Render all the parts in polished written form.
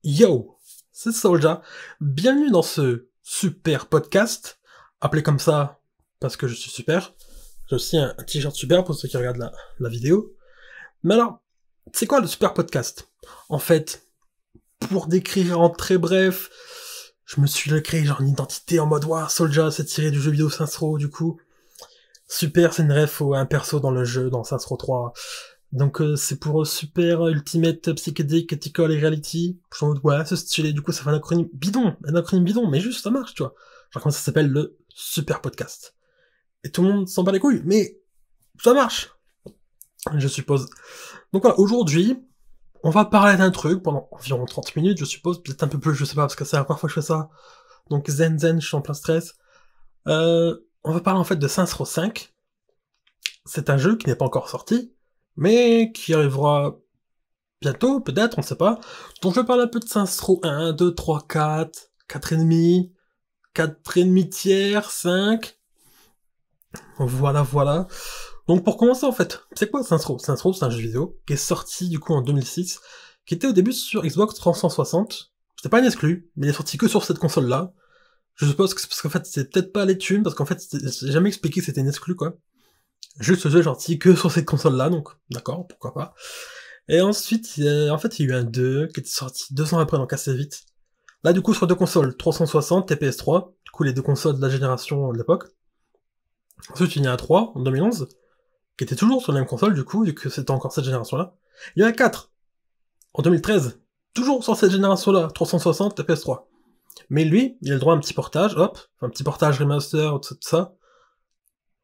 Yo, c'est Soulja. Bienvenue dans ce super podcast, appelé comme ça parce que je suis super. J'ai aussi un t-shirt super pour ceux qui regardent la vidéo. Mais alors, c'est quoi le super podcast? En fait, pour décrire en très bref, je me suis créé genre une identité en mode ouah, Soulja, c'est tiré du jeu vidéo Saints Row, du coup. Super, c'est une ref à un perso dans le jeu, dans Saints Row 3. Donc c'est pour Super Ultimate Psychedelic Ethical et Reality. Je suis en mode, ouais, c'est stylé, du coup ça fait un acronyme bidon, mais juste ça marche, tu vois. Genre comment ça s'appelle le Super Podcast. Et tout le monde s'en bat les couilles, mais ça marche, je suppose. Donc voilà, aujourd'hui, on va parler d'un truc pendant environ 30 minutes, je suppose, peut-être un peu plus, je sais pas, parce que c'est la première fois que je fais ça. Donc zen, je suis en plein stress. On va parler en fait de Saints Row 5. C'est un jeu qui n'est pas encore sorti, mais qui arrivera bientôt, peut-être, on sait pas. Donc je vais parler un peu de Saints Row 1, 2, 3, 4, 4,5, 4,5 tiers, 5. Voilà. Donc pour commencer en fait, c'est quoi Saints Row? Saints Row c'est un jeu vidéo qui est sorti du coup en 2006, qui était au début sur Xbox 360. C'était pas une exclu, mais il est sorti que sur cette console-là. Je suppose que c'est parce qu'en fait c'est peut-être pas les thunes, parce qu'en fait j'ai jamais expliqué que c'était une exclu quoi. Juste ce jeu est sorti que sur cette console-là, donc d'accord, pourquoi pas. Et ensuite, il y a eu un 2 qui était sorti 2 ans après, donc assez vite. Là, du coup, sur deux consoles, 360 et PS3, du coup, les deux consoles de la génération de l'époque. Ensuite, il y a un 3, en 2011, qui était toujours sur la même console, du coup, vu que c'était encore cette génération-là. Il y a un 4, en 2013, toujours sur cette génération-là, 360 et PS3. Mais lui, il a le droit à un petit portage, hop, un petit portage remaster, tout ça,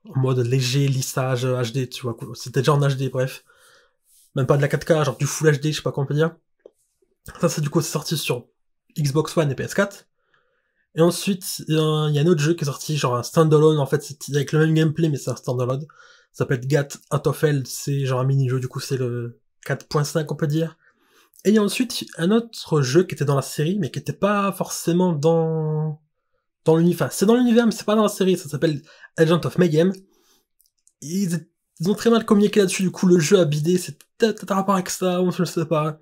en mode léger, lissage, HD, tu vois, c'était déjà en HD, bref. Même pas de la 4K, genre du Full HD, je sais pas comment on peut dire. Ça, c'est du coup, c'est sorti sur Xbox One et PS4. Et ensuite, il y a un autre jeu qui est sorti, genre un standalone, en fait, c'est avec le même gameplay, mais c'est un standalone. Ça s'appelle Gat Out of Hell, c'est genre un mini-jeu, du coup, c'est le 4.5, on peut dire. Et il y a ensuite un autre jeu qui était dans la série, mais qui était pas forcément dans l'univers. Enfin, c'est dans l'univers, mais c'est pas dans la série, ça s'appelle Agent of Mayhem. Ils ont très mal communiqué là-dessus, du coup, le jeu a bidé, c'est peut-être un rapport avec ça, on ne sait pas.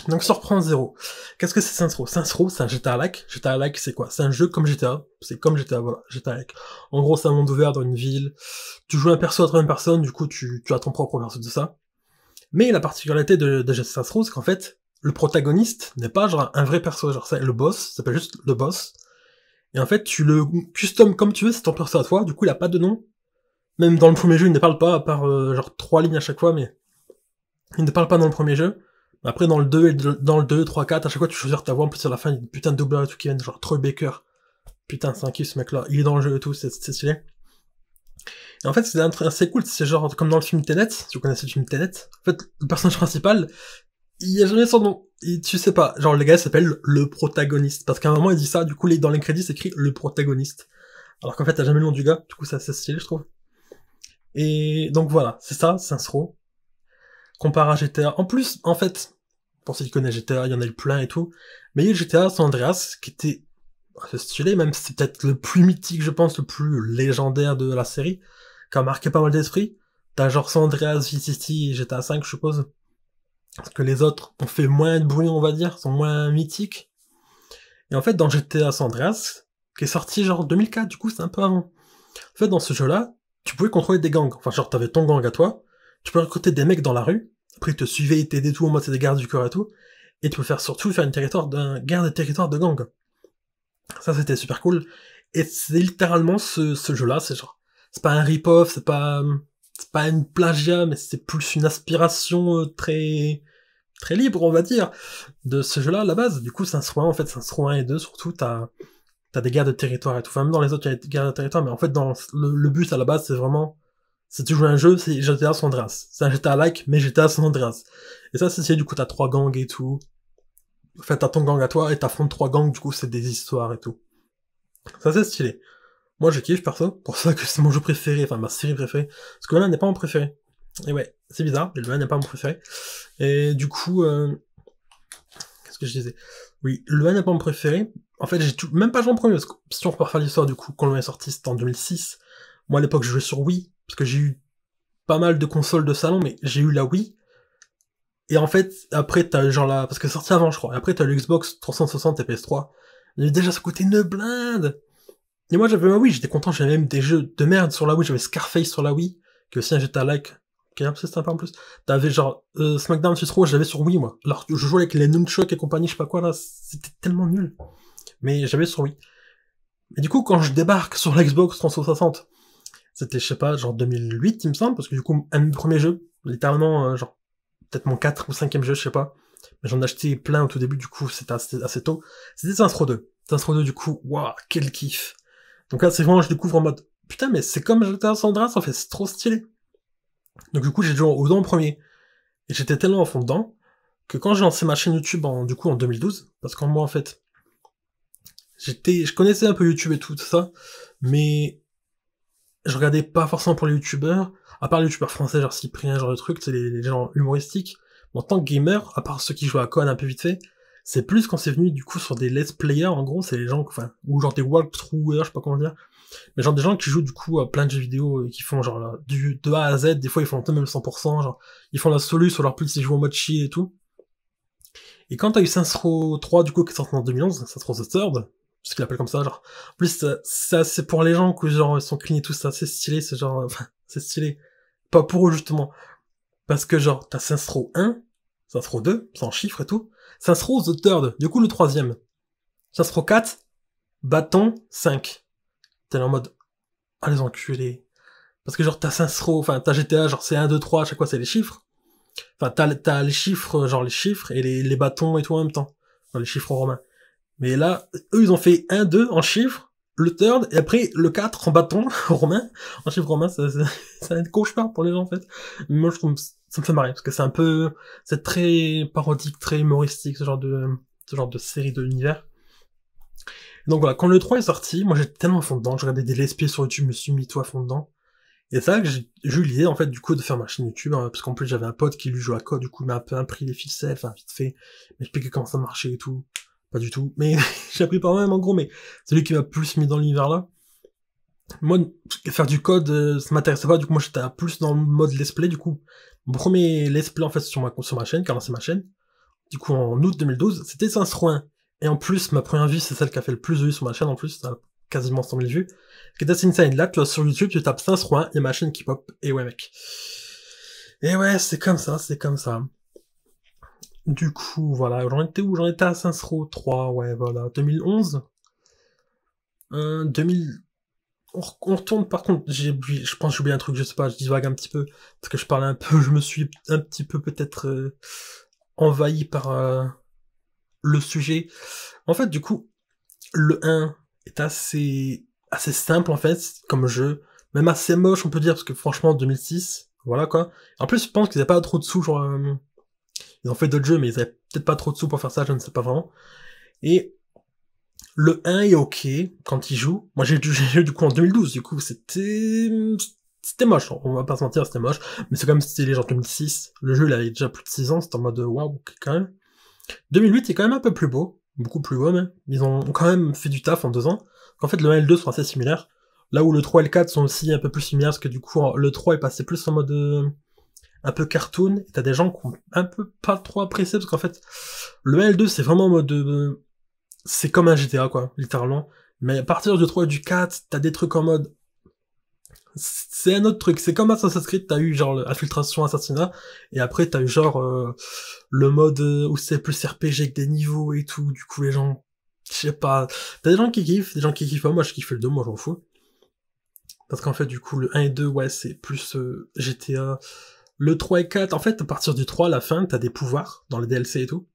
Donc surprend zéro. Qu'est-ce que c'est Saints Row? Saints Row, c'est un GTA-like. GTA-like, c'est quoi? C'est un jeu comme GTA. C'est comme GTA, voilà. GTA-like. En gros, c'est un monde ouvert dans une ville. Tu joues un perso à troisième personne, du coup, tu as ton propre perso de ça. Mais la particularité de Saints Row, c'est qu'en fait, le protagoniste n'est pas genre un vrai perso. Genre, c'est le boss, ça s'appelle juste le boss. Et en fait, tu le custom comme tu veux, c'est ton perso à toi. Du coup, il a pas de nom. Même dans le premier jeu, il ne parle pas, à part genre 3 lignes à chaque fois, mais il ne parle pas dans le premier jeu. Après, dans le 2, dans le 2, 3, 4, à chaque fois, tu choisis ta voix, en plus, à la fin, il y a une putain de doubleur et tout qui viennent, genre Troy Baker. Putain, c'est un kiff, ce mec-là. Il est dans le jeu et tout, c'est stylé. Et en fait, c'est assez cool, c'est genre, comme dans le film Tenet, si vous connaissez le film Tenet. En fait, le personnage principal, il y a jamais son nom. Et tu sais pas, genre, le gars s'appelle le protagoniste. Parce qu'à un moment, il dit ça, du coup, dans les crédits, c'est écrit le protagoniste. Alors qu'en fait, t'as jamais le nom du gars, du coup, c'est assez stylé, je trouve. Et donc voilà, c'est ça, Saints Row. Comparé à GTA. En plus, en fait, pour ceux qui connaissent GTA, il y en a eu plein et tout. Mais il y a eu GTA San Andreas, qui était assez stylé, même si c'est peut-être le plus mythique, je pense, le plus légendaire de la série, qui a marqué pas mal d'esprit. T'as genre San Andreas, Vice City et GTA 5, je suppose. Parce que les autres ont fait moins de bruit, on va dire, sont moins mythiques. Et en fait, dans GTA San Andreas, qui est sorti genre 2004, du coup, c'est un peu avant. En fait, dans ce jeu-là, tu pouvais contrôler des gangs. Enfin, genre, t'avais ton gang à toi, tu peux recruter des mecs dans la rue, après ils te suivaient, ils t'aidaient tout, en mode c'est des gardes du corps et tout, et tu peux surtout faire une guerre de territoire de gang. Ça, c'était super cool. Et c'est littéralement ce jeu-là, c'est genre, c'est pas un rip-off, c'est pas une plagiat, mais c'est plus une aspiration très libre, on va dire, de ce jeu-là à la base. Du coup, Saints Row 1, en fait, Saints Row 1 et 2, surtout, t'as des guerres de territoire et tout. Enfin, même dans les autres, il y a des guerres de territoire, mais en fait, dans le but à la base, c'est vraiment, si tu joues un jeu, c'est GTA San Andreas. C'est un GTA-like, mais GTA San Andreas. Et ça, c'est du coup, t'as 3 gangs et tout. En fait, t'as ton gang à toi, et t'affrontes 3 gangs, du coup, c'est des histoires et tout. Ça, c'est stylé. Moi, je kiffe, perso. Pour ça que c'est mon jeu préféré, enfin, ma série préférée. Parce que le 1 n'est pas mon préféré. Et ouais, c'est bizarre, mais le 1 n'est pas mon préféré. Et du coup, qu'est-ce que je disais? Oui, le 1 n'est pas mon préféré. En fait, même pas joué en premier, parce que si on repart faire l'histoire, du coup, quand le 1 est sorti, c'était en 2006. Moi, à l'époque, je jouais sur Wii, parce que j'ai eu pas mal de consoles de salon, mais j'ai eu la Wii. Et en fait, après, t'as genre là, parce que c'est sorti avant, je crois. Et après, t'as le Xbox 360 et PS3. Et déjà, ça coûtait une blinde. Et moi, j'avais ma Wii, j'étais content, j'avais même des jeux de merde sur la Wii, j'avais Scarface sur la Wii, qui est aussi un GTA-like, qui est un peu sympa en plus. T'avais genre, SmackDown Suisse Row, j'avais sur Wii, moi. Alors, je jouais avec les Nunchuck et compagnie, je sais pas quoi, là, c'était tellement nul. Mais j'avais sur Wii. Et du coup, quand je débarque sur la Xbox 360, c'était, je sais pas, genre 2008, il me semble, parce que du coup, un de mes premiers jeux, littéralement, genre, peut-être mon 4 ou 5e jeu, je sais pas. Mais j'en ai acheté plein au tout début, du coup, c'était assez tôt. C'était Saints Row 2. Saints Row 2, du coup, waouh, quel kiff. Donc là, c'est vraiment, je découvre en mode, putain, mais c'est comme GTA San Andreas, en fait, c'est trop stylé. Donc du coup, j'ai joué aux deux en premier. Et j'étais tellement à fond dedans, que quand j'ai lancé ma chaîne YouTube du coup, en 2012, parce qu'en moi, en fait, je connaissais un peu YouTube et tout ça, mais je regardais pas forcément pour les youtubeurs, à part les youtubeurs français, genre Cyprien, genre de trucs, c'est les gens humoristiques. Mais en tant que gamer, à part ceux qui jouent à Con un peu vite fait, c'est plus quand c'est venu du coup sur des let's players, en gros, c'est les gens, enfin, ou genre des walkthroughs, je sais pas comment dire, mais genre des gens qui jouent du coup à plein de jeux vidéo, qui font genre là, de A à Z, des fois ils font même 100%, genre, ils font la solu sur leur plus ils jouent en mode chill et tout. Et quand t'as eu Saints Row 3 du coup qui est sorti en 2011, Saints Row the Third, ce qu'il appelle comme ça, genre, en plus c'est pour les gens que genre ils sont clean et tout, ça, c'est stylé, c'est genre, enfin, c'est stylé. Pas pour eux justement, parce que genre, t'as Saints Row 1, Saints Row 2, sans chiffres et tout, Saints Row the Third, du coup le troisième, Saints Row 4, bâton 5. T'es là en mode, ah les enculés. Parce que genre t'as Saints Row, enfin t'as GTA, genre c'est 1, 2, 3, à chaque fois c'est les chiffres. Enfin t'as les chiffres, genre les chiffres, et les bâtons et tout en même temps. Genre les chiffres romains. Mais là, eux ils ont fait 1, 2 en chiffres, le third, et après le 4 en bâton romain, en chiffres romains, c'est un cauchemar pour les gens en fait. Mais moi je trouve, ça me fait marrer, parce que c'est très parodique, très humoristique, ce genre de série de l'univers. Donc voilà, quand le 3 est sorti, moi j'étais tellement à fond dedans, je regardais des let's play sur YouTube, je me suis mis tout à fond dedans. Et c'est là que j'ai eu l'idée, en fait, du coup, de faire ma chaîne YouTube, hein, parce qu'en plus, j'avais un pote qui lui jouait à code, du coup, il m'a un peu appris les ficelles, enfin, vite fait, m'expliquer comment ça marchait et tout. Pas du tout, mais j'ai appris par moi-même, en gros, mais c'est lui qui m'a plus mis dans l'univers là. Moi, faire du code, ça m'intéressait pas, du coup, moi, j'étais plus dans le mode let's play, du coup. Mon premier let's play, en fait, sur ma chaîne, qui a lancé ma chaîne, du coup, en août 2012, c'était Saints Row 1. Et en plus, ma première vue, c'est celle qui a fait le plus de vues sur ma chaîne, en plus, ça a quasiment 100 000 vues. Qui est assez insane. Là, tu vois, sur YouTube, tu tapes Saints Row 1, il y a ma chaîne qui pop, et ouais, mec. Et ouais, c'est comme ça, c'est comme ça. Du coup, voilà, j'en étais où? J'en étais à Saints Row 3, ouais, voilà, 2011. 2000... On retourne, par contre, je pense que j'ai oublié un truc, je sais pas, je divague un petit peu, parce que je parlais un peu, je me suis un petit peu peut-être envahi par le sujet. En fait, du coup, le 1 est assez simple, en fait, comme jeu, même assez moche, on peut dire, parce que franchement, 2006, voilà, quoi. En plus, je pense qu'ils avaient pas trop de sous, genre, ils ont fait d'autres jeux, mais ils avaient peut-être pas trop de sous pour faire ça, je ne sais pas vraiment. Et le 1 est ok, quand il joue. Moi, j'ai joué du coup en 2012, du coup, c'était moche, on va pas se mentir, c'était moche, mais c'est comme si c'était les gens 2006. Le jeu, il avait déjà plus de 6 ans, c'était en mode, waouh, quand même. 2008 est quand même un peu plus beau, beaucoup plus beau même. Ils ont quand même fait du taf en 2 ans. En fait, le 1 et le 2 sont assez similaires. Là où le 3 et le 4 sont aussi un peu plus similaires, parce que du coup, le 3 est passé plus en mode un peu cartoon, et t'as des gens qui ont un peu pas trop apprécié, parce qu'en fait, le 1 et le 2, c'est vraiment en mode c'est comme un GTA, quoi, littéralement. Mais à partir du 3 et du 4, t'as des trucs en mode c'est un autre truc, c'est comme Assassin's Creed, t'as eu genre infiltration, assassinat, et après t'as eu genre le mode où c'est plus RPG avec des niveaux et tout, du coup les gens, je sais pas, t'as des gens qui kiffent, des gens qui kiffent pas, moi je kiffe le 2, moi j'en fous. Parce qu'en fait du coup le 1 et 2, ouais c'est plus GTA, le 3 et 4, en fait à partir du 3 à la fin, t'as des pouvoirs dans les DLC et tout.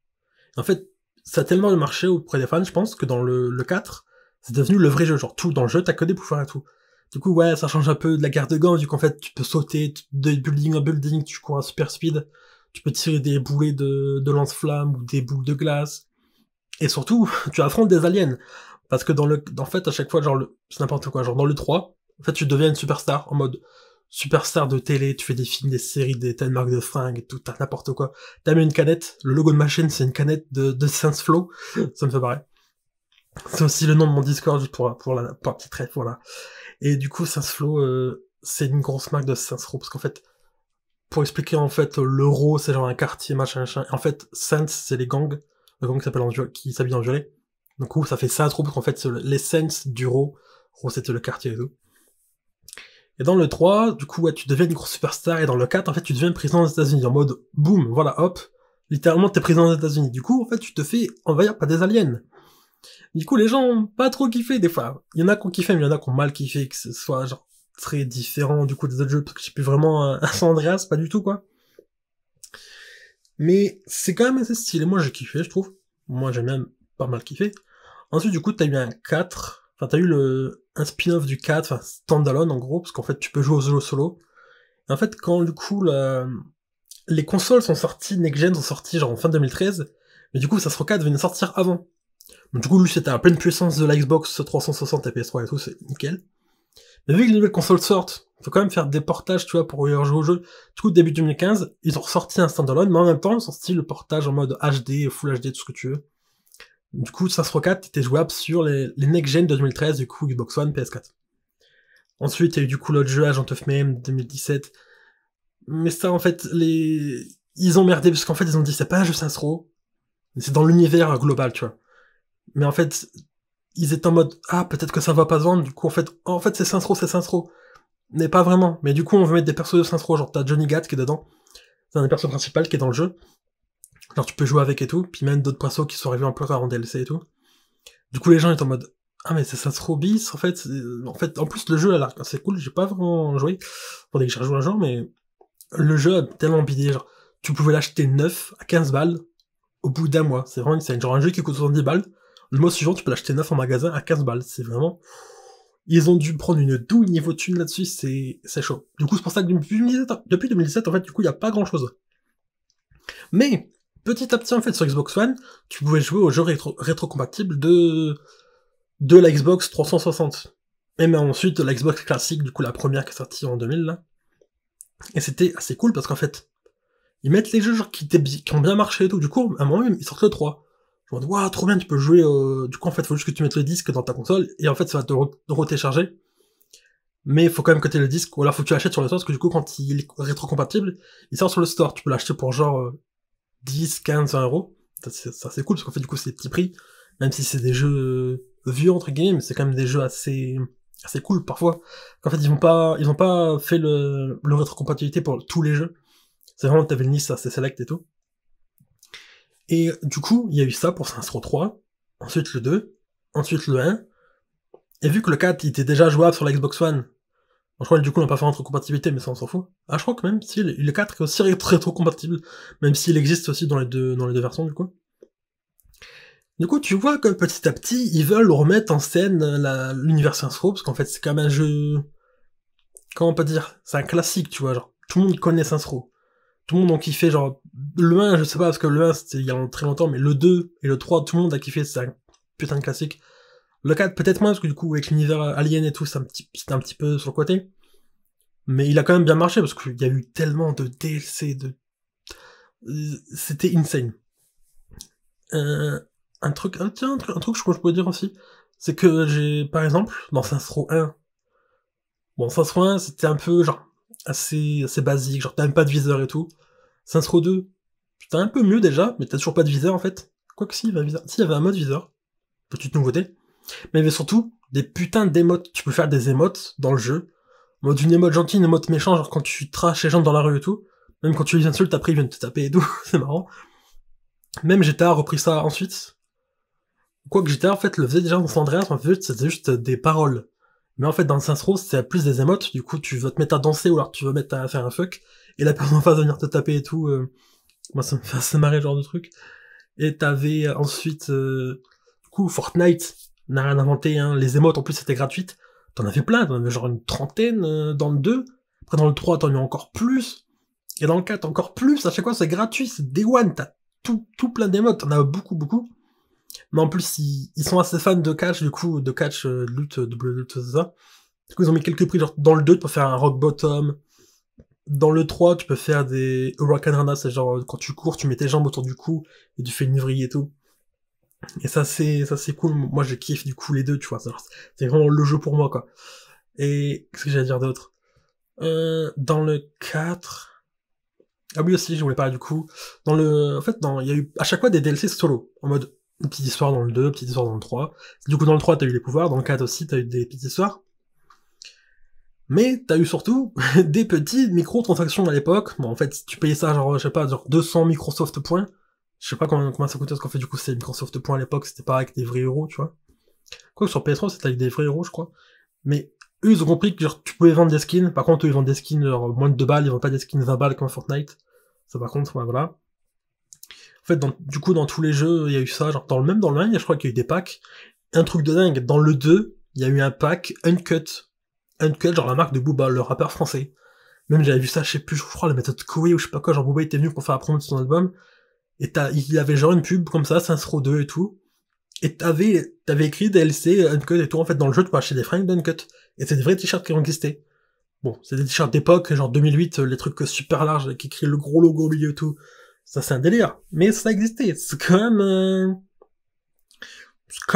En fait, ça a tellement marché auprès des fans, je pense, que dans le 4, c'est devenu le vrai jeu, genre tout dans le jeu, t'as que des pouvoirs et tout. Du coup, ouais, ça change un peu de la guerre de gants, vu qu'en fait, tu peux sauter de building en building, tu cours à super speed, tu peux tirer des boulets de lance-flammes ou des boules de glace. Et surtout, tu affrontes des aliens. Parce que en fait, à chaque fois, genre, c'est n'importe quoi, genre dans le 3, en fait, tu deviens une superstar, en mode superstar de télé, tu fais des films, des séries, t'as une marque de fringues et tout, t'as n'importe quoi. T'as mis une canette, le logo de ma chaîne, c'est une canette de Saints Flow, ça me fait pareil. C'est aussi le nom de mon Discord, juste pour la petite ref, voilà. Et du coup, Saints Flow, c'est une grosse marque de Saints Row, parce qu'en fait, pour expliquer en fait, l'Euro c'est genre un quartier machin machin. En fait, Saints c'est les gangs, le gang qui s'habille en violet. Du coup, ça fait Saints Row parce qu'en fait, c'est les Saints du Row. Row c'était le quartier et tout. Et dans le 3, du coup, ouais, tu deviens une grosse superstar, et dans le 4, en fait, tu deviens président des États-Unis, en mode, boum, voilà, hop, littéralement, t'es président des États-Unis. Du coup, en fait, tu te fais envahir par des aliens. Du coup, les gens ont pas trop kiffé, des fois. Il y en a qui ont kiffé, mais il y en a qui ont mal kiffé, que ce soit, genre, très différent, du coup, des autres jeux, parce que j'ai plus vraiment un San Andreas, pas du tout, quoi. Mais c'est quand même assez stylé, moi j'ai kiffé, je trouve. Moi j'ai même pas mal kiffé. Ensuite, du coup, t'as eu un 4, enfin t'as eu un spin-off du 4, enfin standalone en gros, parce qu'en fait tu peux jouer aux jeux solo. Et en fait, quand du coup les consoles sont sorties, next-gen sont sorties genre en fin 2013, mais du coup ça 4 venait sortir avant. Donc du coup lui c'était à pleine puissance de la Xbox 360 et PS3 et tout, c'est nickel. Mais vu que les nouvelles consoles sortent, faut quand même faire des portages, tu vois, pour y rejouer au jeu. Du coup, début 2015, ils ont ressorti un standalone, mais en même temps, ils ont sorti le portage en mode HD, Full HD, tout ce que tu veux. Du coup, Saints Row 4 était jouable sur les next-gen de 2013, du coup, Xbox One, PS4. Ensuite, il y a eu du coup l'autre jeu, Agent of Mayhem 2017. Mais ça, en fait, ils ont merdé, parce qu'en fait, ils ont dit, c'est pas un jeu Saints Row, c'est dans l'univers global, tu vois. Mais en fait, ils étaient en mode, ah, peut-être que ça va pas se vendre, du coup, en fait, c'est Saints Row, c'est Saints Row. Mais pas vraiment. Mais du coup, on veut mettre des persos de Saints Row, genre t'as Johnny Gat qui est dedans. C'est un des persos principaux qui est dans le jeu. Genre tu peux jouer avec et tout, puis même d'autres persos qui sont arrivés un peu rares en DLC et tout. Du coup, les gens étaient en mode, ah mais c'est Saints Row bis, en fait. En plus, le jeu a l'air assez cool, j'ai pas vraiment joué. Faudrait que j'y rejoue un jour, mais le jeu a tellement bidé, genre, tu pouvais l'acheter neuf à 15 balles au bout d'un mois. C'est vraiment insane. Genre un jeu qui coûte 70 balles, le mois suivant, tu peux l'acheter neuf en magasin à 15 balles. C'est vraiment... Ils ont dû prendre une douille niveau thune là-dessus, c'est chaud. Du coup, c'est pour ça que depuis 2017, en fait, du coup, il y a pas grand-chose. Mais, petit à petit, en fait, sur Xbox One, tu pouvais jouer aux jeux rétrocompatibles de la Xbox 360. Et mais ensuite, la Xbox classique, du coup, la première qui est sortie en 2000, là. Et c'était assez cool, parce qu'en fait, ils mettent les jeux genre, qui ont bien marché et tout. Du coup, à un moment, ils sortent le 3. Je me dis, waouh, trop bien, tu peux jouer, du coup, en fait, faut juste que tu mettes le disque dans ta console, et en fait, ça va te retécharger. Mais il faut quand même que tu aies le disque, ou alors faut que tu l'achètes sur le store, parce que du coup, quand il est rétrocompatible, il sort sur le store. Tu peux l'acheter pour genre 10, 15, 20 euros. Ça c'est cool, parce qu'en fait, du coup, c'est des petits prix. Même si c'est des jeux vieux, entre guillemets, mais c'est quand même des jeux assez cool, parfois. En fait, ils ont pas fait le rétrocompatibilité pour tous les jeux. C'est vraiment, t'avais une liste assez select et tout. Et du coup, il y a eu ça pour Saints Row 3, ensuite le 2, ensuite le 1, et vu que le 4 il était déjà jouable sur la Xbox One, bon, je crois que du coup on n'a pas fait rétrocompatibilité, mais ça on s'en fout. Ah, je crois que même si le 4 est aussi rétrocompatible, même s'il existe aussi dans les deux versions du coup. Du coup, tu vois que petit à petit, ils veulent remettre en scène l'univers Saints Row, parce qu'en fait c'est quand même un jeu... Comment on peut dire? C'est un classique, tu vois, genre, tout le monde connaît Saints Row. Tout le monde en kiffé, genre, le 1, je sais pas, parce que le 1 c'était il y a très longtemps, mais le 2 et le 3, tout le monde a kiffé, c'est un putain de classique. Le 4, peut-être moins, parce que du coup, avec l'univers Alien et tout, c'était un petit peu sur le côté. Mais il a quand même bien marché, parce qu'il y a eu tellement de DLC, c'était insane. Un truc, tiens, un truc que je pourrais dire aussi, c'est que j'ai, par exemple, dans Saints Row 1, bon, Saints Row 1, c'était un peu, genre, assez basique, genre, t'as même pas de viseur et tout. Saints Row 2, c'était un peu mieux déjà, mais t'as toujours pas de viseur, en fait. Quoique si, il y avait un viseur. Si, il y avait un mode viseur. Petite nouveauté. Mais il y avait surtout des putains d'émotes. Tu peux faire des émotes dans le jeu. Mode une émote gentille, une émote méchante, genre quand tu traches les gens dans la rue et tout. Même quand tu les insultes, après ils viennent te taper et tout. C'est marrant. Même GTA a repris ça ensuite. Quoique GTA, en fait, le faisait déjà dans San Andreas, en fait, c'était juste des paroles. Mais en fait, dans Saints Row, c'est plus des émotes. Du coup, tu veux te mettre à danser ou alors tu veux mettre à faire un fuck. Et la personne en face va venir te taper et tout. Moi, ça me fait assez marrer, ce genre de truc. Et t'avais ensuite, du coup, Fortnite n'a rien inventé, hein. Les émotes, en plus, c'était gratuite. T'en avais plein, t'en avais genre une trentaine dans le 2. Après, dans le 3, t'en as eu encore plus. Et dans le 4, encore plus. À chaque fois, c'est gratuit, c'est Day One. T'as tout plein d'émotes. T'en as beaucoup. Mais en plus, ils sont assez fans de catch, du coup, de catch, de lutte, double lutte, tout ça. Du coup, ils ont mis quelques prix, genre, dans le 2, tu peux faire un rock bottom. Dans le 3, tu peux faire des Hurricane Rana, c'est genre, quand tu cours, tu mets tes jambes autour du cou, et tu fais une vrille et tout. Et ça c'est cool, moi je kiffe du coup les deux, tu vois, c'est vraiment le jeu pour moi, quoi. Et, qu'est-ce que j'allais dire d'autre? Dans le 4... Ah oui aussi, je voulais parler du coup. En fait, il y a eu à chaque fois des DLC solo, en mode une petite histoire dans le 2, petite histoire dans le 3. Du coup, dans le 3, t'as eu les pouvoirs, dans le 4 aussi, t'as eu des petites histoires. Mais t'as eu surtout des petites microtransactions à l'époque. Bon, en fait, tu payais ça, genre, je sais pas, genre 200 Microsoft points. Je sais pas comment ça coûtait, parce qu'en fait, du coup, c'est Microsoft points à l'époque, c'était pas avec des vrais euros, tu vois. Quoi que sur PS3, c'était avec des vrais euros, je crois. Mais eux, ils ont compris que genre, tu pouvais vendre des skins. Par contre, eux, ils vendent des skins, genre, moins de 2 balles, ils vendent pas des skins 20 balles comme Fortnite. Ça, par contre, ouais, voilà. En fait, du coup, dans tous les jeux, il y a eu ça, genre, même dans le 1, je crois qu'il y a eu des packs. Un truc de dingue, dans le 2, il y a eu un pack Uncut. Uncut, genre la marque de Booba, le rappeur français. Même j'avais vu ça, je sais plus, je crois, la méthode Koei ou je sais pas quoi, genre Booba était venu pour faire la promo de son album, et il y avait genre une pub comme ça, Saints Row 2 et tout, et t'avais écrit DLC, Uncut et tout, en fait, dans le jeu, tu peux acheter des fringues d'Uncut. Et c'est des vrais t-shirts qui ont existé. Bon, c'est des t-shirts d'époque, genre 2008, les trucs super larges, qui écrit le gros logo au milieu et tout. Ça, c'est un délire. Mais ça existait. C'est quand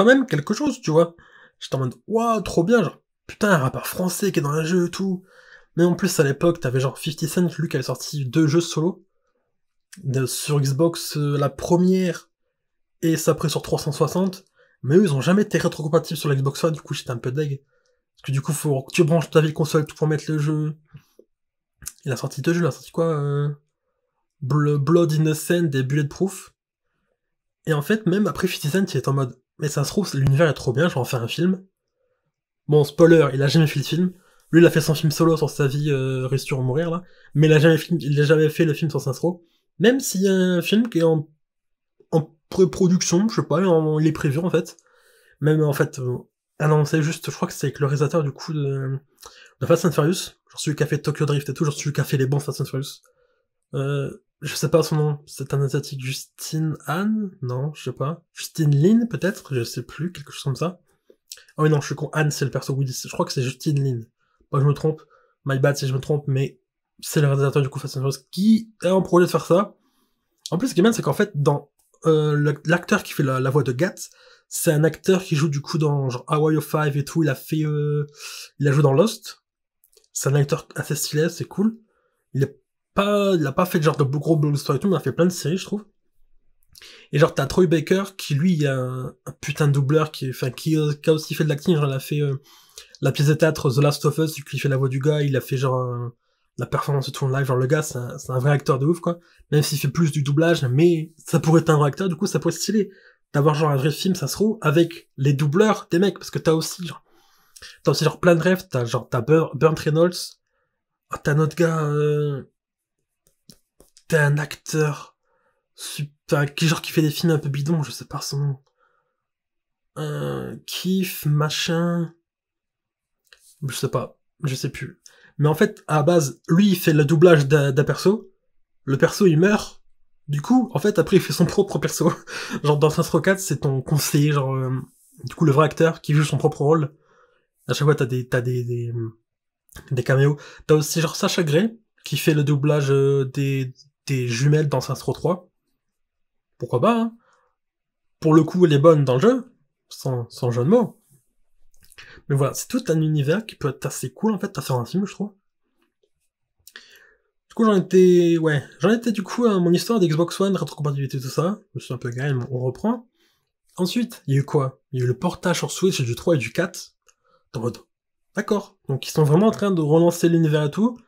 même quelque chose, tu vois. J'étais en mode, waouh, trop bien, genre, putain, un rappeur français qui est dans un jeu et tout. Mais en plus, à l'époque, t'avais genre 50 Cent, lui, qui avait sorti 2 jeux solo. Sur Xbox, la première, et ça après sur 360. Mais eux, ils ont jamais été rétrocompatibles sur la Xbox One, du coup, j'étais un peu deg. Parce que du coup, faut que tu branches ta vieille console tout pour mettre le jeu. Il a sorti 2 jeux, il a sorti quoi Blood Innocent et Bulletproof. Et en fait, même après 50 Cent, il est en mode, mais ça se trouve, l'univers est trop bien, je vais en faire un film. Bon, spoiler, il a jamais fait le film. Lui, il a fait son film solo sur sa vie, Réussir ou mourir, là. Mais il a jamais fait le film sur Saints Row. Même s'il y a un film qui est en pré-production, je sais pas, il est prévu, en fait. Même, en fait, ah non, c'est juste, je crois que c'est avec le réalisateur, du coup, de Fast and Furious. Genre celui qui a fait Tokyo Drift et tout, genre celui qui a fait les bons Fast and Furious. Je sais pas son nom, c'est un asiatique, Justine Anne? Non, je sais pas. Justine Lin, peut-être? Je sais plus, quelque chose comme ça. Ah oui, non, je suis con. Anne, c'est le perso Willis. Je crois que c'est Justine Lin. Moi, je me trompe. My bad si je me trompe, mais c'est le réalisateur du coup Fast and Furious qui est en projet de faire ça. En plus, ce qui est bien, c'est qu'en fait, dans l'acteur qui fait la voix de Gat, c'est un acteur qui joue du coup dans genre Hawaii of Five et tout. Il a joué dans Lost. C'est un acteur assez stylé, c'est cool. Il a pas fait genre de gros blockbusters et tout, mais il a fait plein de séries, je trouve. Et genre, t'as Troy Baker, qui lui, il a un putain de doubleur, qui a aussi fait de l'acting, genre, il a fait la pièce de théâtre The Last of Us, qui fait la voix du gars, il a fait genre la performance de tout en live, genre le gars, c'est un vrai acteur de ouf, quoi. Même s'il fait plus du doublage, mais ça pourrait être un vrai acteur, du coup, ça pourrait être stylé d'avoir genre un vrai film, ça se trouve, avec les doubleurs des mecs, parce que t'as aussi genre plein de rêves, t'as Burt Reynolds, t'as un autre gars, t'as un acteur, qui fait des films un peu bidons, je sais pas son nom. Kiff, machin. Je sais plus. Mais en fait, à la base, lui, il fait le doublage d'un perso. Le perso, il meurt. Du coup, en fait, après, il fait son propre perso. Genre, dans Saints Row 4, c'est ton conseiller, genre, du coup, le vrai acteur qui joue son propre rôle. À chaque fois, des caméos. T'as aussi, genre, Sacha Grey, qui fait le doublage des jumelles dans Saints Row 3. Pourquoi pas, hein. Pour le coup, elle est bonne dans le jeu. Sans jeu de mots. Mais voilà, c'est tout un univers qui peut être assez cool en fait à faire un film, je trouve. Du coup, j'en étais du coup à mon histoire d'Xbox One, rétrocompatibilité, tout ça. Je me suis un peu garé, mais on reprend. Ensuite, il y a eu quoi? Il y a eu le portage sur Switch du 3 et du 4. Dans mode, d'accord. Donc ils sont vraiment en train de relancer l'univers et tout.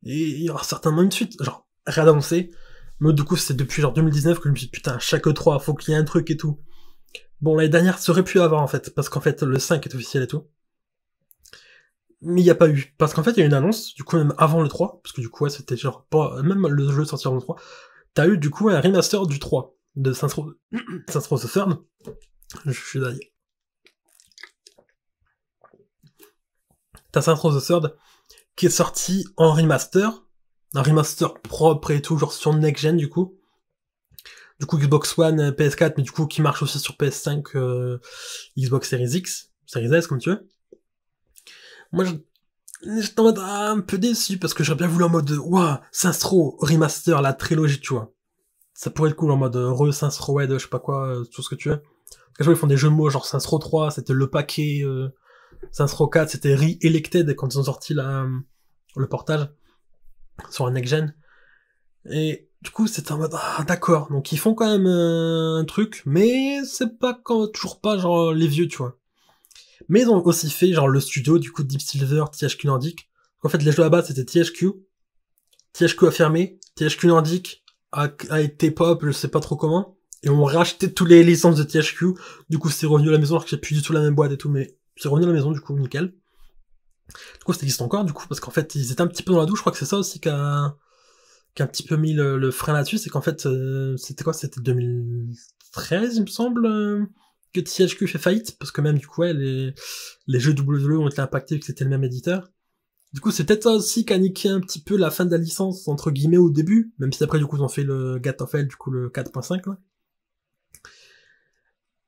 Et il y aura certainement une suite. Genre, rien d'annoncé. Mais du coup, c'est depuis genre 2019 que je me suis dit, putain, chaque E3, faut qu'il y ait un truc et tout. Bon, l'année dernière, ça aurait pu avoir en fait, parce qu'en fait, le 5 est officiel et tout. Mais il n'y a pas eu. Parce qu'en fait, il y a une annonce, du coup, même avant le 3, parce que du coup, ouais, c'était genre pas, même le jeu sorti avant le 3, t'as eu, du coup, un remaster du 3, de Saints Row the Third. Je suis d'ailleurs. T'as Saints Row the Third, qui est sorti en remaster, un remaster propre et tout, genre sur Next Gen, du coup. Du coup, Xbox One, PS4, mais du coup, qui marche aussi sur PS5, Xbox Series X, Series S, comme tu veux. Moi, j'étais en mode un peu déçu, parce que j'aurais bien voulu en mode, waouh, Saints Row, remaster, la trilogie, tu vois. Ça pourrait être cool en mode Saints Row, je sais pas quoi, tout ce que tu veux. Parce que ils font des jeux de mots, genre Saints Row 3, c'était le paquet, Saints Row 4, c'était Re-Elected quand ils ont sorti le portage sur un next-gen. Et du coup, c'était en mode, ah, d'accord. Donc, ils font quand même un truc, mais c'est pas toujours pas, genre, les vieux, tu vois. Mais ils ont aussi fait, genre, le studio, du coup, Deep Silver, THQ Nordic. En fait, les jeux à base, c'était THQ a fermé, THQ Nordic a été pop, je sais pas trop comment, et on racheté tous les licences de THQ, du coup, c'est revenu à la maison, alors que c'est plus du tout la même boîte et tout, mais c'est revenu à la maison, du coup, nickel. Du coup, ça existe encore, du coup, parce qu'en fait, ils étaient un petit peu dans la douche, je crois que c'est ça aussi qui a un petit peu mis le frein là-dessus, c'est qu'en fait, c'était quoi? C'était 2013, il me semble, que THQ fait faillite, parce que même, du coup, ouais, les jeux WWE ont été impactés, vu que c'était le même éditeur. Du coup, c'est peut-être ça aussi qui a niqué un petit peu la fin de la licence, entre guillemets, au début, même si après, du coup, ils ont fait le Gate of Hell, du coup, le 4.5, là.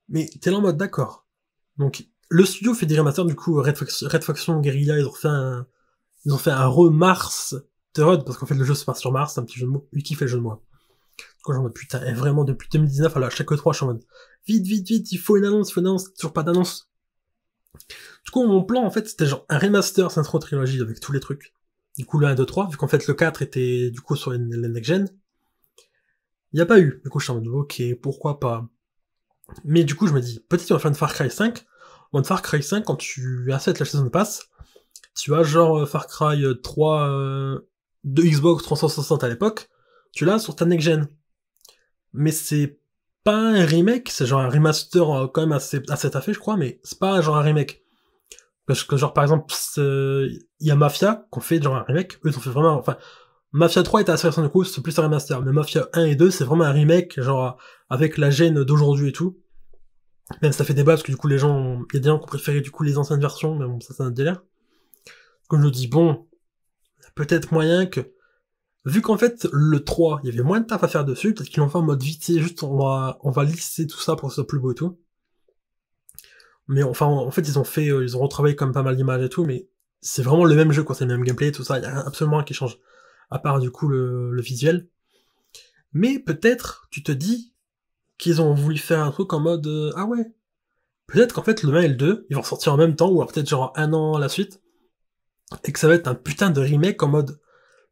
Mais t'es là en mode, d'accord. Donc, le studio fait des remasters, du coup, Red Faction, Guerrilla, ils ont fait un re-Mars de Rod, parce qu'en fait, le jeu se passe sur Mars, c'est un petit jeu de mots. Lui qui fait le jeu de mots. Quand j'en mode, putain, et vraiment, depuis 2019, à chaque E3, je suis en mode, vite, vite, vite, il faut une annonce, toujours pas d'annonce. Du coup, mon plan, en fait, c'était genre un remaster Synthro Trilogy avec tous les trucs. Du coup, le 1, 2, 3, vu qu'en fait, le 4 était, du coup, sur les next-gen. Il n'y a pas eu. Du coup, je suis en mode, ok, pourquoi pas. Mais du coup, je me dis, peut-être qu'on va faire une Far Cry 5. En Far Cry 5, quand tu achètes la saison de passe, tu as genre Far Cry 3 de Xbox 360 à l'époque, tu l'as sur ta next-gen. Mais c'est pas un remake, c'est genre un remaster quand même assez taffé, je crois, mais c'est pas genre un remake. Parce que genre par exemple, il y a Mafia qu'on fait genre un remake, eux ils ont fait vraiment, enfin, Mafia 3 était assez récent du coup, c'est plus un remaster, mais Mafia 1 et 2 c'est vraiment un remake, genre avec la gêne d'aujourd'hui et tout. Même ça fait débat parce que du coup les gens, il y a des gens qui ont préféré du coup les anciennes versions, mais bon ça c'est un délire. Comme je me dis bon, peut-être moyen que, vu qu'en fait le 3, il y avait moins de taf à faire dessus, peut-être qu'ils l'ont fait en mode vite, juste on va lisser tout ça pour que ce soit plus beau et tout. Mais enfin, en fait, ils ont retravaillé comme pas mal d'images et tout, mais c'est vraiment le même jeu, quoi. C'est le même gameplay, tout ça. Il y a absolument rien qui change. À part, du coup, le visuel. Mais peut-être, tu te dis qu'ils ont voulu faire un truc en mode, ah ouais. Peut-être qu'en fait, le 1 et le 2, ils vont sortir en même temps, ou alors peut-être genre un an à la suite. Et que ça va être un putain de remake en mode,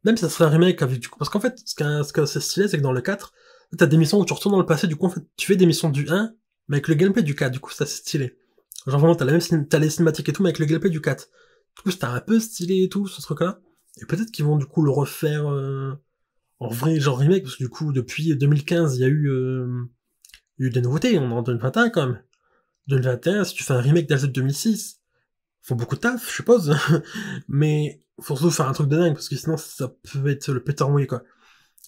même si ça serait un remake avec du coup, parce qu'en fait, ce que c'est stylé, c'est que dans le 4, t'as des missions où tu retournes dans le passé, du coup, en fait, tu fais des missions du 1, mais avec le gameplay du 4, du coup, ça c'est stylé. Genre vraiment, t'as les cinématiques et tout, mais avec le gameplay du 4. Du coup, c'était un peu stylé et tout, ce truc-là. Et peut-être qu'ils vont du coup le refaire en vrai, genre remake, parce que du coup, depuis 2015, il y a eu des nouveautés, on est en 2021 quand même. 2021, si tu fais un remake d'un jeu de 2006, faut beaucoup de taf, je suppose. Mais faut surtout faire un truc de dingue, parce que sinon ça peut être le pétard mouillé, quoi.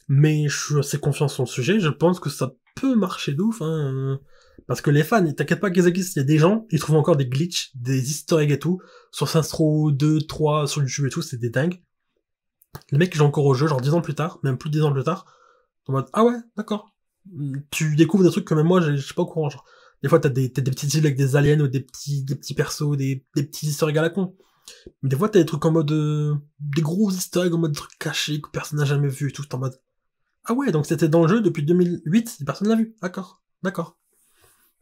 Mais je suis assez confiant sur le sujet, je pense que ça peut marcher d'ouf, hein. Parce que les fans, t'inquiète pas qu'ils existent, il y a des gens, ils trouvent encore des glitches, des easter eggs et tout, sur Saints Row 2, 3, sur YouTube et tout, c'est des dingues. Les mecs qui jouent encore au jeu, genre 10 ans plus tard, même plus de 10 ans plus tard, en mode, ah ouais, d'accord. Tu découvres des trucs que même moi, je suis pas au courant, genre. Des fois, t'as des petites îles avec des aliens ou des petits persos, des petits easter eggs à la con. Mais des fois, t'as des trucs en mode, des gros easter eggs en mode trucs cachés que personne n'a jamais vu et tout, t'es en mode, ah ouais, donc c'était dans le jeu depuis 2008, et personne l'a vu. D'accord, d'accord.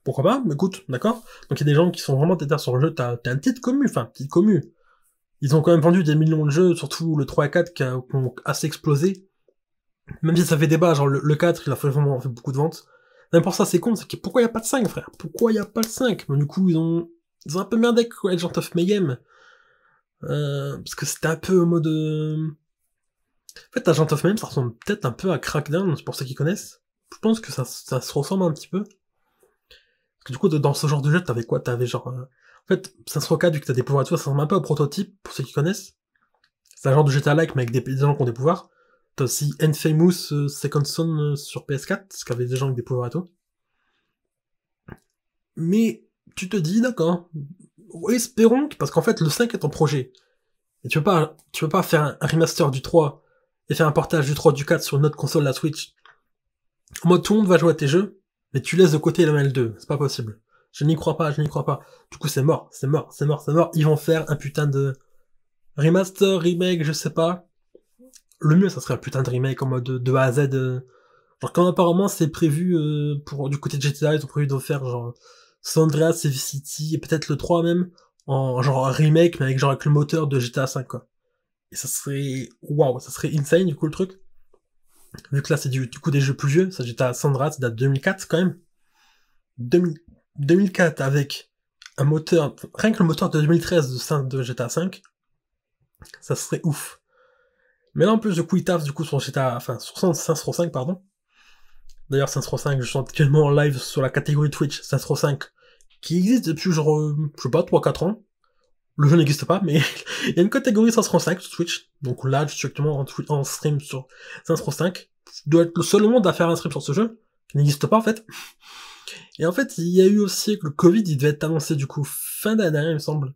Pourquoi pas, mais écoute, d'accord. Donc il y a des gens qui sont vraiment tétards sur le jeu, t'as une petite commu, enfin, petite commu. Ils ont quand même vendu des millions de jeux, surtout le 3 et 4 qui ont assez explosé. Même si ça fait débat, genre le 4, il a vraiment fait beaucoup de ventes. Même pour ça, c'est con, c'est que pourquoi y a pas de 5, frère? Pourquoi y a pas le 5? Mais du coup, ils ont un peu merdé avec Legend of Mayhem. Parce que c'était un peu en mode, en fait, Agent of Mayhem, ça ressemble peut-être un peu à Crackdown, c'est pour ceux qui connaissent. Je pense que ça se ressemble un petit peu. Parce que du coup, dans ce genre de jeu, t'avais quoi? T'avais genre... En fait, ça se recadre vu que t'as des pouvoirs et tout, ça ressemble un peu au prototype, pour ceux qui connaissent. C'est un genre de GTA-like, mais avec des gens qui ont des pouvoirs. T'as aussi Infamous Second Son sur PS4, parce qu'il y avait des gens avec des pouvoirs et tout. Mais tu te dis, d'accord, espérons, parce qu'en fait, le 5 est en projet. Et tu peux pas faire un remaster du 3 et faire un portage du 3 du 4 sur une autre console, la Switch. En mode, tout le monde va jouer à tes jeux, mais tu laisses de côté le ML2. C'est pas possible. Je n'y crois pas, je n'y crois pas. Du coup, c'est mort, c'est mort, c'est mort, c'est mort. Ils vont faire un putain de remaster, remake, je sais pas. Le mieux, ça serait un putain de remake en mode de A à Z. Genre, comme apparemment, c'est prévu pour du côté de GTA, ils ont prévu de faire genre San Andreas et Vice City, et peut-être le 3 même, en genre un remake, mais avec le moteur de GTA 5, quoi. Et ça serait, waouh, ça serait insane, du coup, le truc. Vu que là, c'est du coup des jeux plus vieux, ça GTA San Andreas date de 2004 quand même. 2004 avec un moteur, rien que le moteur de 2013 de GTA V, ça serait ouf. Mais là, en plus, du coup, ils taffent, du coup, sur GTA, enfin, sur Saints Row 5, pardon. D'ailleurs, Saints Row 5, je suis actuellement en live sur la catégorie Twitch, Saints Row 5, qui existe depuis genre, je sais pas, 3-4 ans. Le jeu n'existe pas, mais il y a une catégorie Saints Row 5 sur Twitch. Donc là, je suis actuellement en stream sur Saints Row 5. Je dois être le seul au monde à faire un stream sur ce jeu, qui n'existe pas, en fait. Et en fait, il y a eu aussi que le Covid, il devait être annoncé, du coup, fin d'année, il me semble.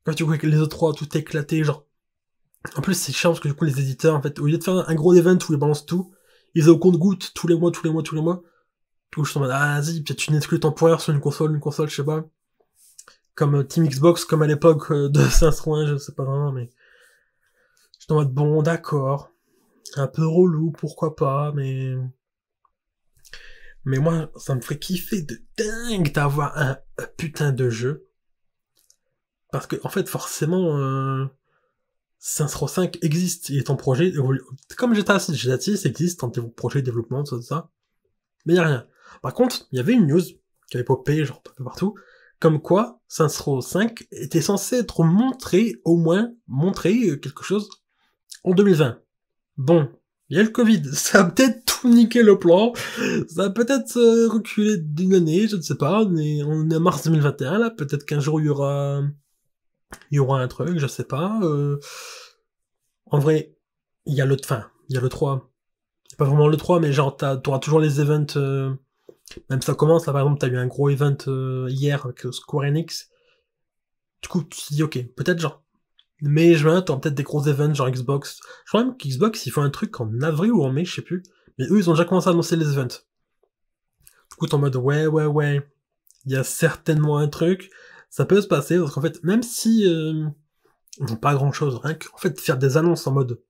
Quand tu vois que les autres 3 tout éclaté, genre. En plus, c'est chiant parce que du coup, les éditeurs, en fait, au lieu de faire un gros event où ils balancent tout, ils faisaient au compte-gouttes tous les mois. Du coup, je suis en mode, ah, vas-y, peut-être une exclue temporaire sur une console, je sais pas. Comme Team Xbox, comme à l'époque de 501, je sais pas vraiment, mais. Je suis en mode, bon, d'accord. Un peu relou, pourquoi pas, mais. Mais moi, ça me ferait kiffer de dingue d'avoir un putain de jeu. Parce que, en fait, forcément, Saints Row 5 existe, il est en projet, comme GTA 6, GTA 6 existe en projet de développement, tout ça. Mais y a rien. Par contre, il y avait une news qui avait popé, genre, un peu partout, comme quoi Saints Row 5 était censé être montré, au moins, montrer quelque chose en 2020. Bon, il y a le Covid, ça a peut-être tout niqué le plan, ça a peut-être reculé d'une année, je ne sais pas, mais on est en mars 2021, là, peut-être qu'un jour il y aura un truc, je sais pas, en vrai, il y a le 3. C'est pas vraiment le 3, mais genre, t'auras toujours les events, même ça commence, là, par exemple, t'as eu un gros event, hier, avec Square Enix. Du coup, tu te dis, ok, peut-être genre, mai, juin, t'auras peut-être des gros events, genre Xbox. Je crois même qu'Xbox, ils font un truc en avril ou en mai, je sais plus. Mais eux, ils ont déjà commencé à annoncer les events. Du coup, t'es en mode, ouais, il y a certainement un truc, ça peut se passer, parce qu'en fait, même si, ils n'ont pas grand chose, rien que, en fait, faire des annonces en mode,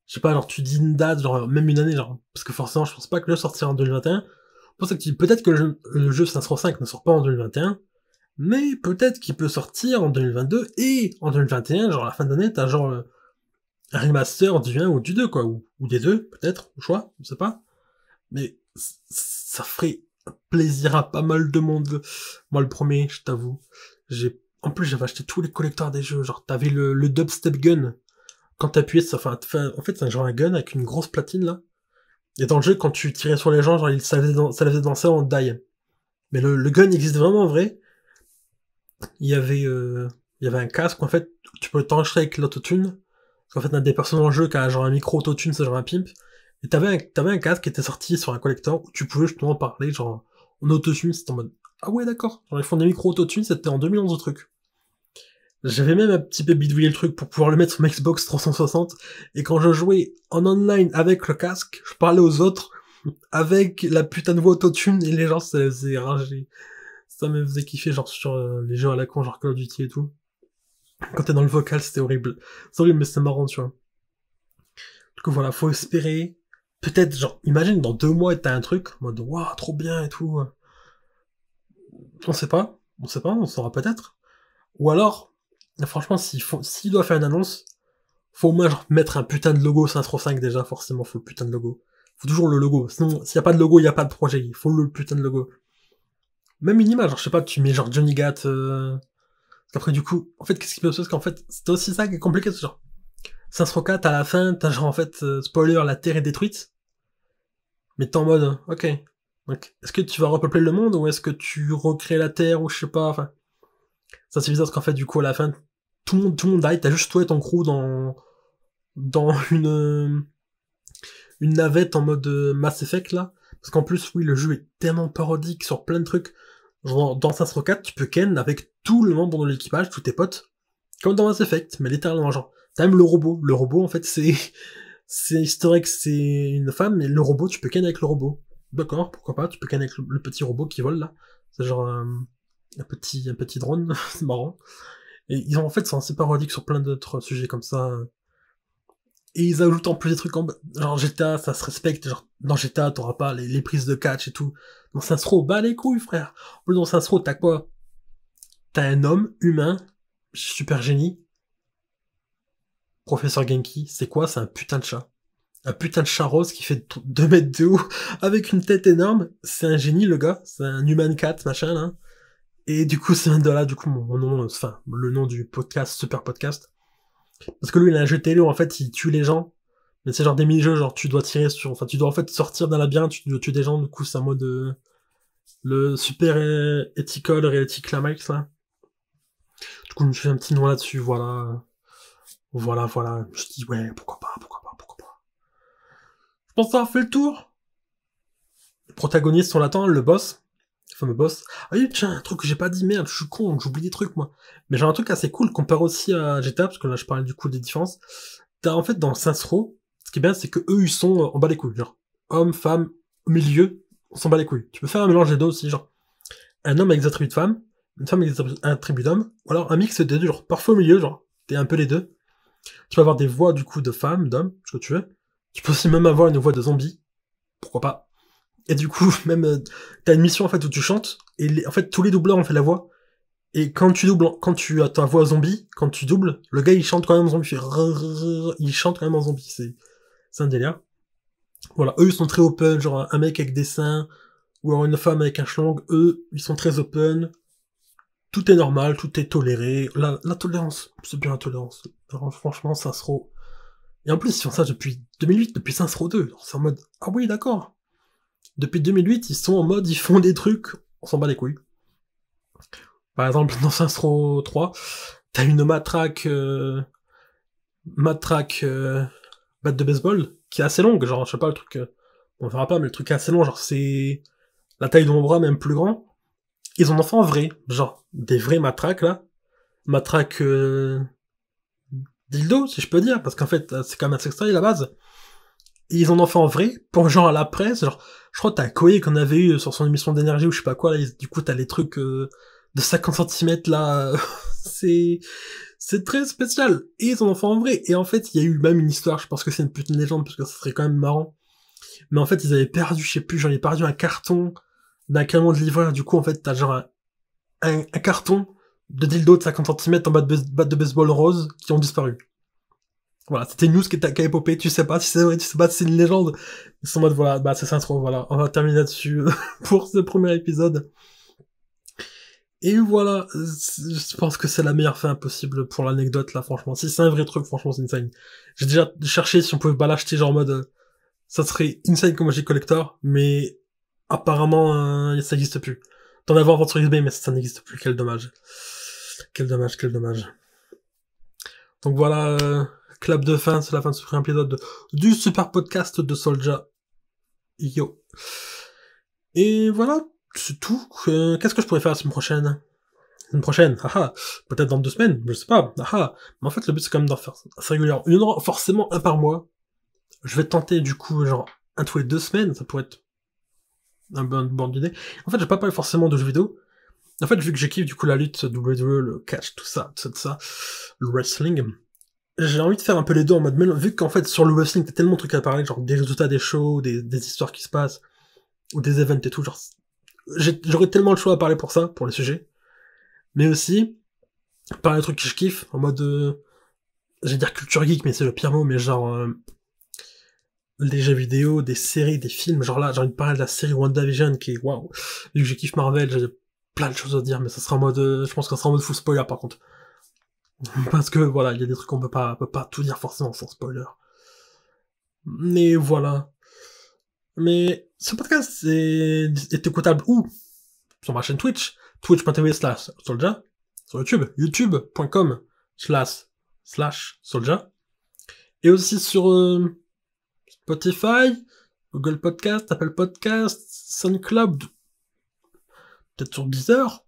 je sais pas, genre, tu dis une date, genre, même une année, genre, parce que forcément, je pense pas que le sortira en 2021. C'est pour ça que tu dis, peut-être que le jeu Saints Row 5 ne sort pas en 2021, mais peut-être qu'il peut sortir en 2022, et en 2021, genre, à la fin d'année, t'as genre, un remaster du 1 ou du 2, quoi, ou des deux, peut-être, au choix, je sais pas. Mais, ça ferait plaisir à pas mal de monde. Moi, le premier, je t'avoue. En plus, j'avais acheté tous les collecteurs des jeux, genre, t'avais le dubstep gun, quand t'appuyais, en fait, c'est un genre un gun avec une grosse platine, là. Et dans le jeu, quand tu tirais sur les gens, genre, ça les faisait danser en die. Mais le gun existe vraiment en vrai. Il y avait, il y avait un casque, en fait, tu peux t'enregistrer avec l'autotune. Parce qu'en fait, on a des personnes en jeu qui a genre un micro autotune, c'est genre un pimp. Et t'avais un casque qui était sorti sur un collector où tu pouvais justement parler, genre, en autotune, c'était en mode, ah ouais, d'accord. Genre, ils font des micros autotune, c'était en 2011 le truc. J'avais même un petit peu bidouillé le truc pour pouvoir le mettre sur ma Xbox 360, et quand je jouais en online avec le casque, je parlais aux autres avec la putain de voix autotune, et les gens ça les faisait rager. Ça me faisait kiffer, genre sur les jeux à la con, genre Call of Duty et tout. Quand t'es dans le vocal, c'était horrible. C'est horrible, mais c'est marrant, tu vois. Du coup, voilà, faut espérer. Peut-être, genre, imagine, dans 2 mois, t'as un truc, en mode, waouh, trop bien et tout. On saura peut-être. Ou alors, franchement, s'il doit faire une annonce, faut au moins genre, mettre un putain de logo 505 déjà, forcément, faut le putain de logo. Faut toujours le logo. Sinon, s'il y a pas de logo, il y a pas de projet. Il faut le putain de logo. Même une image, genre, je sais pas, tu mets genre Johnny Gat, parce qu'après, du coup, en fait, qu'est-ce qui peut se passer? Parce qu'en fait, c'est aussi ça qui est compliqué, c'est genre, 504, à la fin, t'as genre, en fait, spoiler, la Terre est détruite. Mais t'es en mode, ok. Donc, est-ce que tu vas repeupler le monde, ou est-ce que tu recrées la Terre, ou je sais pas, enfin. Ça, c'est bizarre, parce qu'en fait, du coup, à la fin, tout le monde die, t'as juste toi et ton crew dans une navette en mode Mass Effect là. Parce qu'en plus, oui, le jeu est tellement parodique sur plein de trucs. Genre, dans Saints Row 4, tu peux ken avec tout le membre de l'équipage, tous tes potes, comme dans Mass Effect, mais littéralement, genre, t'as même le robot. Le robot, en fait, c'est historique, c'est une femme, mais le robot, tu peux ken avec le robot. D'accord, pourquoi pas, tu peux ken avec le petit robot qui vole là. C'est genre un petit drone, c'est marrant. Et ils ont en fait, sont assez parodiques sur plein d'autres sujets comme ça. Et ils ajoutent en plus des trucs genre GTA, ça se respecte, genre dans GTA t'auras pas les prises de catch et tout. Dans Saints Row, bah les couilles frère. En plus dans Saints Row t'as quoi? T'as un homme humain, super génie, professeur Genki, c'est quoi? C'est un putain de chat. Un putain de chat rose qui fait 2 mètres de haut, avec une tête énorme. C'est un génie, le gars. C'est un human cat, machin, là. Et du coup, c'est de là, du coup, mon nom, enfin, le nom du podcast, Super Podcast. Parce que lui, il a un jeu télé où, en fait, il tue les gens. Mais c'est genre des mini-jeux, genre, tu dois tirer sur, enfin, tu dois, en fait, sortir d'un labyrinthe, tu dois tuer des gens, du coup, c'est un mode, le super ethical, reality climax, là. Du coup, je me suis fait un petit nom là-dessus, voilà. Voilà. Je dis, ouais, pourquoi pas. Je pense avoir fait le tour. Les protagonistes sont là-dedans, le boss. Le fameux boss. Ah oui, tiens, un truc que j'ai pas dit, merde, je suis con, j'oublie des trucs, moi. Mais j'ai un truc assez cool, comparé aussi à GTA, parce que là, je parlais du coup des différences. T'as, en fait, dans Saints Row, ce qui est bien, c'est que eux, ils sont en bas des couilles, genre. Hommes, femmes, au milieu, on s'en bat les couilles. Tu peux faire un mélange des deux aussi, genre. Un homme avec des attributs de femme, une femme avec des attributs d'homme, ou alors un mix des deux, genre, parfois au milieu, genre. T'es un peu les deux. Tu peux avoir des voix, du coup, de femmes, d'hommes, ce que tu veux. Tu peux aussi même avoir une voix de zombie. Pourquoi pas. Et du coup, même, t'as une mission, en fait, où tu chantes, et en fait, tous les doubleurs ont fait la voix. Et quand tu doubles, quand tu as ta voix zombie, quand tu doubles, le gars, il chante quand même en zombie. Il chante quand même en zombie. C'est un délire. Voilà. Eux, ils sont très open, genre, un mec avec des seins, ou alors une femme avec un schlong. Eux, ils sont très open. Tout est normal, tout est toléré. La tolérance, c'est bien la tolérance. Alors, franchement, ça se rend. Et en plus, ils font ça depuis 2008, depuis Saints Row 2. C'est en mode, ah oui, d'accord. Depuis 2008, ils sont en mode, ils font des trucs, on s'en bat les couilles. Par exemple, dans Saints Row 3, t'as une matraque, batte de baseball, qui est assez longue, genre, je sais pas, le truc, on verra pas, mais le truc est assez long, genre, c'est la taille de mon bras, même plus grand. Ils en ont fait en vrai, genre, des vraies matraques, là. Matraques, dildo, si je peux dire, parce qu'en fait, c'est quand même un sextoy, à la base. Et ils en ont fait en vrai, pour genre à la presse, genre, je crois que t'as Koei qu'on avait eu sur son émission d'énergie ou je sais pas quoi, là, du coup t'as les trucs de 50 centimètres là, c'est très spécial. Et ils en ont fait en vrai. Et en fait, il y a eu même une histoire, je pense que c'est une putain de légende, parce que ça serait quand même marrant. Mais en fait, ils avaient perdu, je sais plus, j'en ai perdu un carton d'un camion de livreur, du coup en fait t'as genre un carton de dildo de 50 centimètres en batte de baseball rose qui ont disparu. Voilà, c'était une news qui avait popé, tu sais pas si c'est vrai, tu sais pas si c'est une légende. Ils sont en mode, voilà, bah c'est ça trop, voilà, on va terminer là-dessus pour ce premier épisode. Et voilà, je pense que c'est la meilleure fin possible pour l'anecdote là, franchement. Si c'est un vrai truc, franchement, c'est insane. J'ai déjà cherché si on pouvait pas l'acheter, genre en mode, ça serait insane comme Magic Collector, mais apparemment, ça n'existe plus. T'en as vente sur eBay, mais ça n'existe plus, quel dommage. Quel dommage. Donc voilà, clap de fin, c'est la fin de ce premier épisode du super podcast de Soulja. Yo. Et voilà, c'est tout. Qu'est-ce que je pourrais faire la semaine prochaine? La semaine prochaine, haha. Peut-être dans 2 semaines, je sais pas, haha. Mais en fait, le but c'est quand même d'en faire assez régulièrement. Il y en aura forcément un par mois. Je vais tenter du coup, genre, un tous les 2 semaines, ça pourrait être un bon idée. En fait, j'ai pas parlé forcément de jeux vidéo. En fait, vu que je kiffe du coup la lutte, WWE, le catch, tout ça, le wrestling, j'ai envie de faire un peu les deux en mode, vu qu'en fait, sur le wrestling, t'as tellement de trucs à parler, genre des résultats des shows, des histoires qui se passent, ou des events et tout, genre, j'aurais tellement le choix à parler pour ça, pour les sujets. Mais aussi, parler des trucs que je kiffe, en mode, j'allais dire culture geek, mais c'est le pire mot, mais genre, des jeux vidéo, des séries, des films, genre là, j'ai envie de parler de la série WandaVision qui est, waouh, vu que je kiffe Marvel, j'ai plein de choses à dire, mais ça sera en mode, je pense que ça sera en mode full spoiler par contre. Parce que voilà, il y a des trucs qu'on peut pas tout dire forcément sans spoiler. Mais voilà. Mais ce podcast est écoutable où? Sur ma chaîne Twitch, twitch.tv/Soulja, sur YouTube, youtube.com/Soulja, et aussi sur Spotify, Google Podcast, Apple Podcast, SoundCloud, peut-être sur Deezer.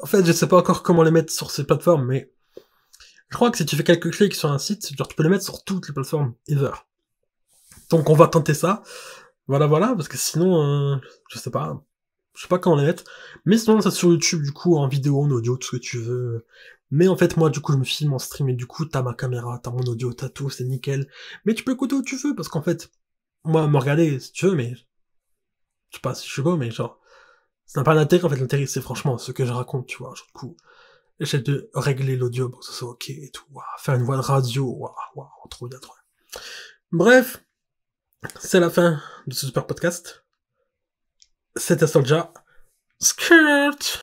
En fait, je sais pas encore comment les mettre sur ces plateformes, mais je crois que si tu fais quelques clics sur un site, genre tu peux les mettre sur toutes les plateformes, ever. Donc on va tenter ça. Voilà, parce que sinon, je sais pas comment les mettre. Mais sinon, c'est sur YouTube, du coup, en vidéo, en audio, tout ce que tu veux. Mais en fait, moi, du coup, je me filme en stream, et du coup, t'as ma caméra, t'as mon audio, t'as tout, c'est nickel. Mais tu peux écouter où tu veux, parce qu'en fait, moi, me regarder si tu veux, mais je sais pas si je suis beau, mais genre, ça n'a pas d'intérêt, en fait, l'intérêt, c'est franchement ce que je raconte, tu vois, genre, du coup, j'essaie de régler l'audio pour que ce soit ok et tout, faire une voix de radio, trop bien. Bref, c'est la fin de ce super podcast. C'était Soldier. Skirt!